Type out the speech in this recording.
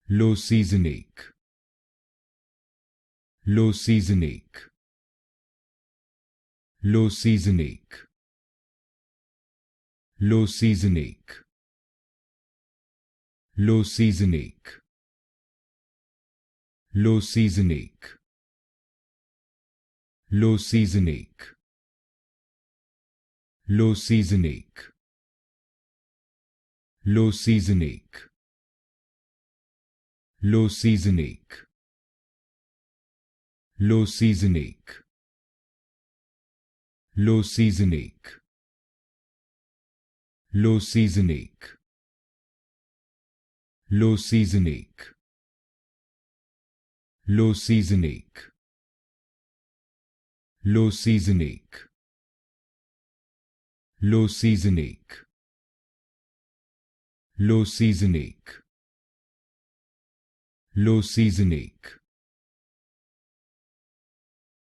LoSeasonique, LoSeasonique, LoSeasonique, LoSeasonique, LoSeasonique, LoSeasonique, LoSeasonique, LoSeasonique, LoSeasonique, LoSeasonique, LoSeasonique, LoSeasonique, LoSeasonique, LoSeasonique, LoSeasonique, LoSeasonique, LoSeasonique, LoSeasonique, LoSeasonique,